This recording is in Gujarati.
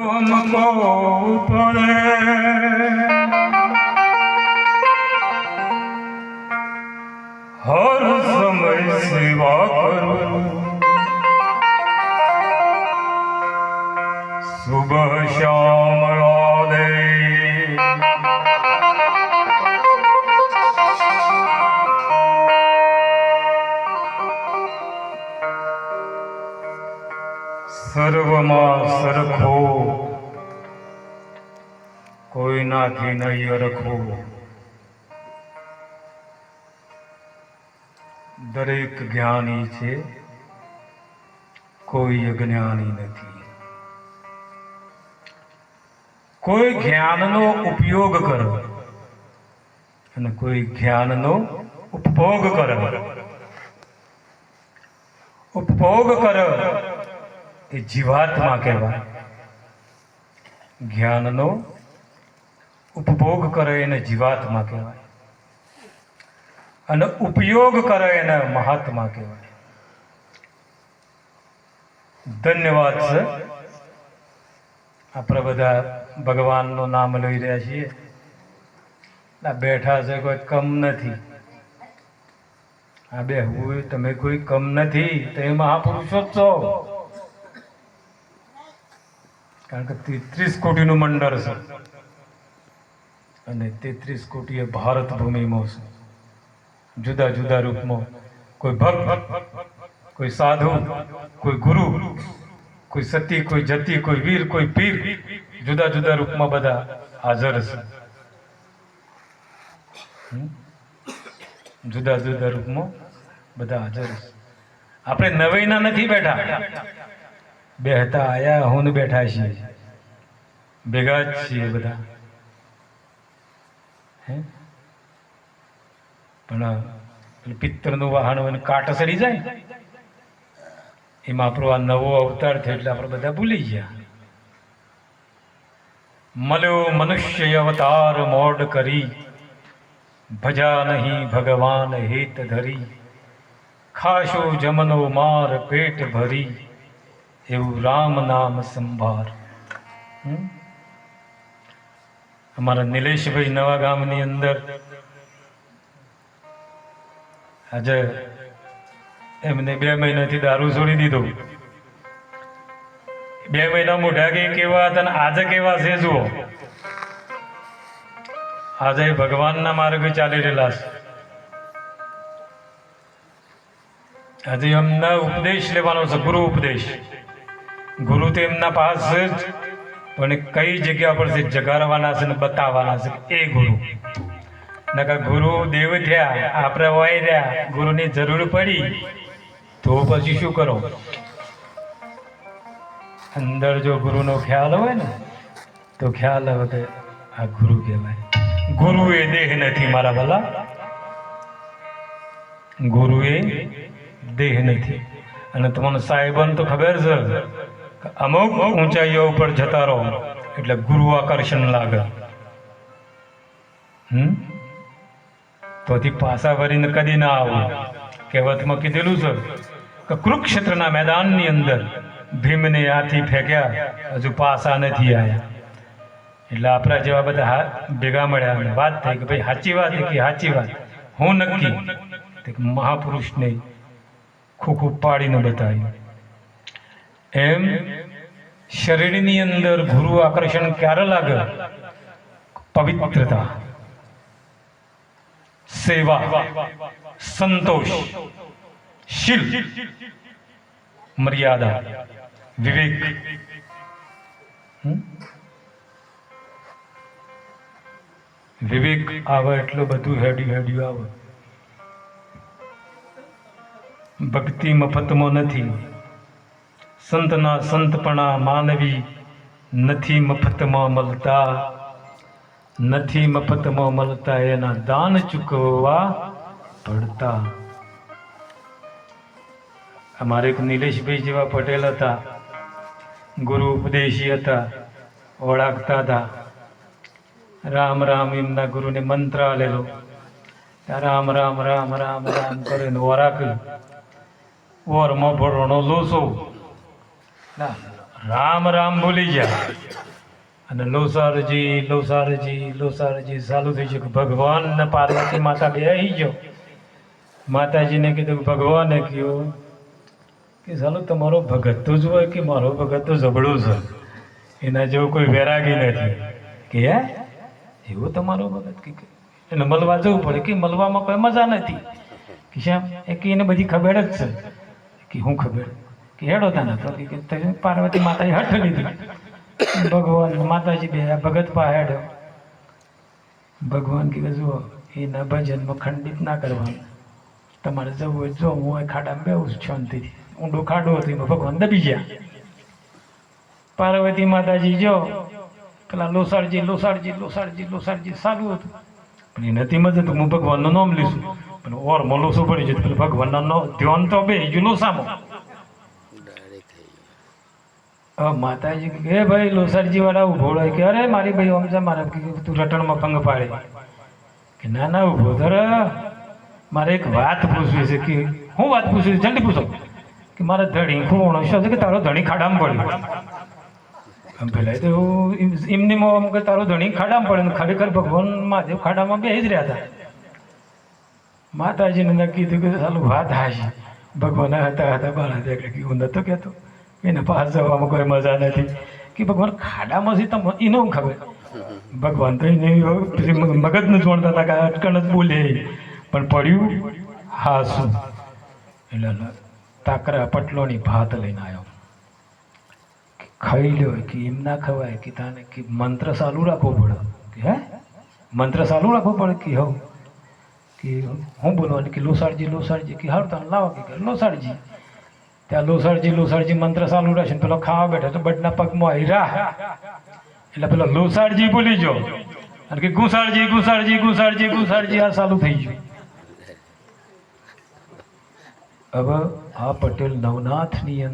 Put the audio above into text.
हमको पड़े हर समय सेवा करूं सुबह शाम आदे सर्वમાં સરખો કોઈનાથી નહીં અરખો દરેક જ્ઞાની છે કોઈ અજ્ઞાની નથી કોઈ જ્ઞાનનો ઉપયોગ કરે અને કોઈ જ્ઞાનનો ઉપભોગ કરે ઉપભોગ કરે એ જીવાત્મા કહેવાય જ્ઞાનનો ઉપભોગ કરે એને જીવાત્મા કહેવાય અને ઉપયોગ કરે એને મહાત્મા કહેવાય. ધન્યવાદ છે આપણે બધા ભગવાનનું નામ લઈ રહ્યા છીએ બેઠા છે કોઈ કમ નથી આ બેહવું તમે કોઈ કમ નથી તમે મહાપુરુષો જ છો કારણ કે 33 કોટીનું મંડળ છે અને 33 કોટી એ ભારત ભૂમિમાં છે જુદા જુદા રૂપમાં કોઈ ભક્ત કોઈ સાધુ કોઈ ગુરુ કોઈ સતી કોઈ જતી કોઈ વીર કોઈ પીર જુદા જુદા રૂપમાં બધા હાજર છે જુદા જુદા રૂપમાં બધા હાજર છે આપણે નવાઈના નથી બેઠા બેહતા આયા હું બેઠા છીએ ભેગા જ છીએ બધા પણ પિત્તરનું વાહન હોય કાટ સડી જાય એમાં આપણો આ નવો અવતાર થયો એટલે આપણે બધા ભૂલી ગયા. મળ્યો મનુષ્ય અવતાર મોડ કરી ભજા નહીં ભગવાન હેત ધરી ખાશો જમનો માર પેટ ભરી એવું રામ નામ સંભાર. અમારા નિલેશભાઈ નવા ગામની અંદર આજે એમને 2 મહિનાથી દારૂ છોડી દીધો 2 મહિના મોઢા કેવા હતા ને આજે કેવા છે જુઓ આજે ભગવાનના માર્ગે ચાલી રહેલા છે આજે એમના ઉપદેશ લેવાનો છે ગુરુ ઉપદેશ ગુરુ તો એમના પાસે જ પણ કઈ જગ્યા પર જગાડવાના છે ને બતાવવાના છે એ ગુરુ નકા ગુરુ દેવ થયા આપણે હોય રહ્યા ગુરુની જરૂર પડી તો પછી શું કરો અંદર જો ગુરુનો ખ્યાલ હોય ને તો ખ્યાલ આવે કે આ ગુરુ કહેવાય. ગુરુ એ દેહ નથી મારા ભલા ગુરુ એ દેહ નથી અને તમને સાહેબન તો ખબર છે અમુક ઊંચાઈઓ ઉપર જતા રહો એટલે ગુરુ આકર્ષણ લાગે તોથી પાછા વળીને કદી ના આવું. કહેવતમાં કીધેલું છે કે કુરુક્ષેત્રના મેદાનની અંદર ભીમને હાથી ફેંક્યા હજુ પાછા નથી આવ્યા એટલે આપણા જેવા બધા ભેગા મળ્યા વાત થઈ કે ભાઈ સાચી વાત કે સાચી વાત હું નક્કી મહાપુરુષને ખૂબ પાડીને બતાવ્યું. એમ શરીરની અંદર ગુરુ આકર્ષણ ક્યારે લાગે? પવિત્રતા, સેવા, સંતોષ, શીલ, મર્યાદા, વિવેક. વિવેક આવે એટલું બધું હેડ્યું આવે. ભક્તિ મફતમાં નથી. સંતના સંતપણા માનવી નથી મફતમાં મળતા. નથી મફતમાં મળતા એના દાન ચૂકવવા પડતા. અમારે એક નિલેશભાઈ જેવા પટેલ હતા, ગુરુ ઉપદેશી હતા, ઓળખતા હતા. રામ રામ એમના ગુરુને મંત્ર આલેલો. રામ રામ રામ રામ રામ કરીને ઓરાક્યું. ઓરમાં ભરોણો લોસો રામ રામ બોલી ગયા અને લોસારજી ચાલુ થઈ ગયું. ભગવાન ને પાર્વતી માતા બે આવી ગયો. માતાજીને કીધું કે ભગવાને કહ્યું કે ચાલો તમારો ભગત તો જ હોય કે મારો ભગત તો જબડો છે, એના જેવો કોઈ વૈરાગી નથી. કે હે એવો તમારો ભગત કે એને મળવા જવું પડે કે મળવામાં કોઈ મજા નથી. કે શ્યામ એ કે એને બધી ખબર જ છે. કે હું ખબર કે હેડો તાને તો કે પાર્વતી માતાએ હઠ લીધી. ભગવાન માતાજી બે ભગત પા હેડો. ભગવાન કે જુઓ એના ભજનમાં ખંડિત ના કરવાનું, તમારે જવું હોય જો હું ખાડામાં બેવું છું શાંતિથી. ઊંડો ખાડો હતો એમાં ભગવાન દબી ગયા. પાર્વતી માતાજી જો પેલા લોસારજી સારું હતું પણ એ નથી મદદ. હું ભગવાનનું નામ લઈશું પણ ઓરમાં લોસો પડી જતું. પેલું ભગવાનના ધ્યાન તો બે જો લોસામાં. માતાજી કે ભાઈ લોસારજી વાળા ઉભો રહે કે અરે મારી ભાઈ આમ છે મારે તું રટણમાં ભંગ પાડે. કે ના ના ઉભો ધર, મારે એક વાત પૂછવી છે. કે હું વાત પૂછવી છે જલ્દી પૂછો. કે મારા ધણી ખૂણો શું છે કે તારો ધણી ખાડામાં પડ્યો. આમ પેલા તો એમની આમ કે તારો ધણી ખાડામાં પડે ને ખરેખર ભગવાન મહાદેવ ખાડામાં બે જ રહ્યા હતા. માતાજીને નક્કી થયું કે ચાલુ વાત હાશી. ભગવાન હતા બાળા દેખ કે હું નતો કહેતો એને પાસ જવામાં કોઈ મજા નથી. કે ભગવાન ખાડામાં છે તમને એને હું ખબર. ભગવાન તો એને મગજને જોડતા હતા કે અટકણ જ બોલે પણ પડ્યું હા શું. એટલે તાકરા પટલોની ભાત લઈને આવ્યો. ખાઈ લ્યો કે એમ ના ખવાય કે તાને કે મંત્ર ચાલુ રાખવો પડે. કે હે મંત્ર ચાલુ રાખવો પડે કે હવ કે હું બોલવાનું કે લોસારજી કે હાર તને લાવો કે લોસારજી. ત્યાં લોસારજી મંત્ર ચાલુ રહેશે પેલો ખાવા બેઠો તો બટના પગમાં હીરા. એટલે પેલો લોસારજી બોલી ગયો અને કે ગુસારજી આ ચાલુ થઈ ગયું. હવે આ પટેલ નવનાથની અંદર